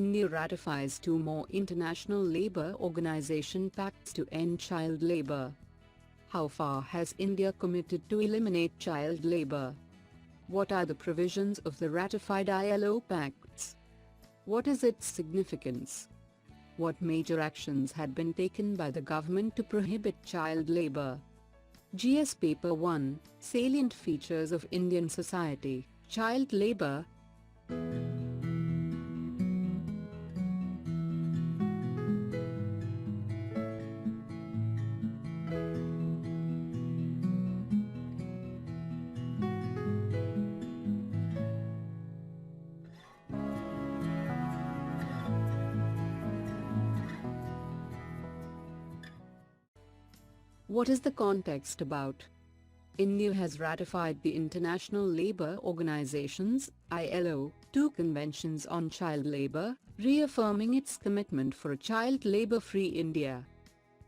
India ratifies 2 more international labour organization pacts to end child labour. How far has India committed to eliminate child labour? What are the provisions of the ratified ILO pacts? What is its significance? What major actions had been taken by the government to prohibit child labour? GS Paper 1, Salient Features of Indian Society, Child Labour. What is the context about? India has ratified the International Labour Organization's (ILO) 2 conventions on child labour, reaffirming its commitment for a child labour-free India.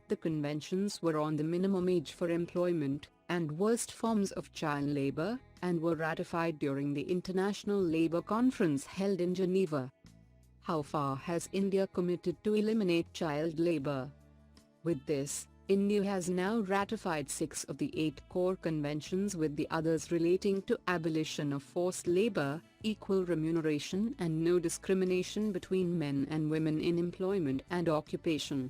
The conventions were on the minimum age for employment and worst forms of child labour, and were ratified during the International Labour Conference held in Geneva. How far has India committed to eliminate child labour? With this, India has now ratified 6 of the 8 core conventions, with the others relating to abolition of forced labour, equal remuneration and no discrimination between men and women in employment and occupation.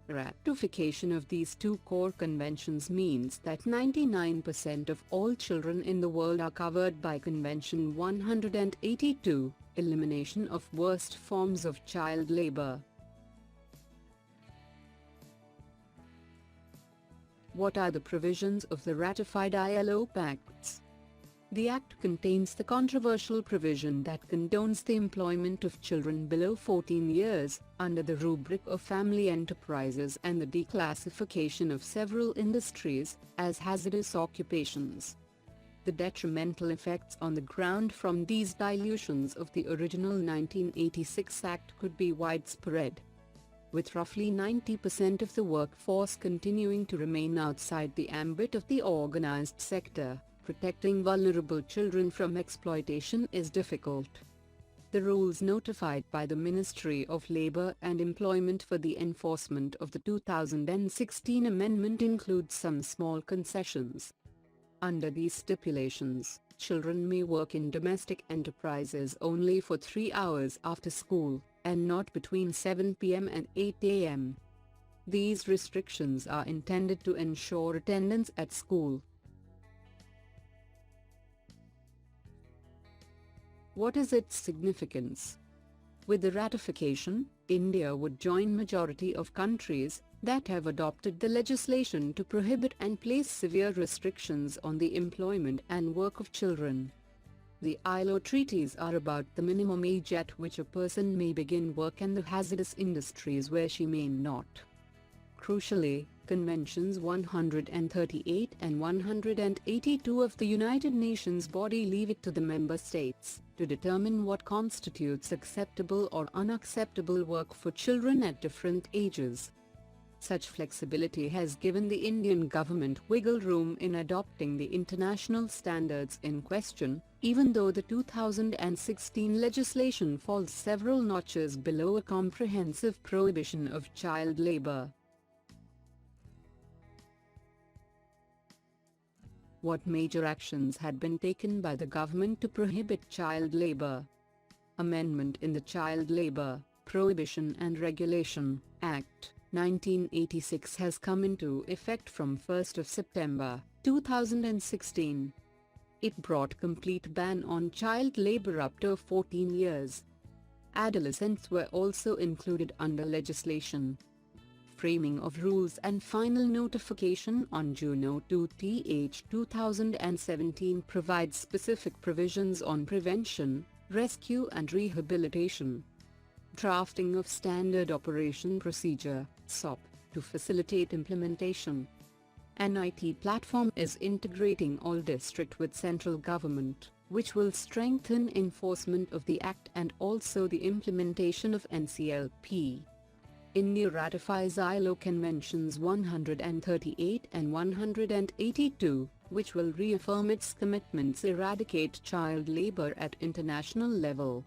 Ratification of these 2 core conventions means that 99% of all children in the world are covered by Convention 182, Elimination of Worst Forms of Child Labour. What are the provisions of the ratified ILO pacts? The Act contains the controversial provision that condones the employment of children below 14 years, under the rubric of family enterprises, and the declassification of several industries as hazardous occupations. The detrimental effects on the ground from these dilutions of the original 1986 Act could be widespread. With roughly 90% of the workforce continuing to remain outside the ambit of the organized sector, protecting vulnerable children from exploitation is difficult. The rules notified by the Ministry of Labour and Employment for the enforcement of the 2016 amendment include some small concessions. Under these stipulations, children may work in domestic enterprises only for 3 hours after school, and not between 7 p.m. and 8 a.m. These restrictions are intended to ensure attendance at school. What is its significance? With the ratification, India would join majority of countries that have adopted the legislation to prohibit and place severe restrictions on the employment and work of children. The ILO treaties are about the minimum age at which a person may begin work and the hazardous industries where she may not. Crucially, Conventions 138 and 182 of the United Nations body leave it to the member states to determine what constitutes acceptable or unacceptable work for children at different ages. Such flexibility has given the Indian government wiggle room in adopting the international standards in question, even though the 2016 legislation falls several notches below a comprehensive prohibition of child labour. What major actions had been taken by the government to prohibit child labour? Amendment in the Child Labour, Prohibition and Regulation Act 1986 has come into effect from 1st of September 2016. It brought complete ban on child labour up to 14 years. Adolescents were also included under legislation. Framing of rules and final notification on June 2, 2017 provides specific provisions on prevention, rescue and rehabilitation. Drafting of Standard Operation Procedure (SOP) to facilitate implementation. An IT platform is integrating all district with central government, which will strengthen enforcement of the Act and also the implementation of NCERT. India ratifies ILO Conventions 138 and 182, which will reaffirm its commitments to eradicate child labour at international level.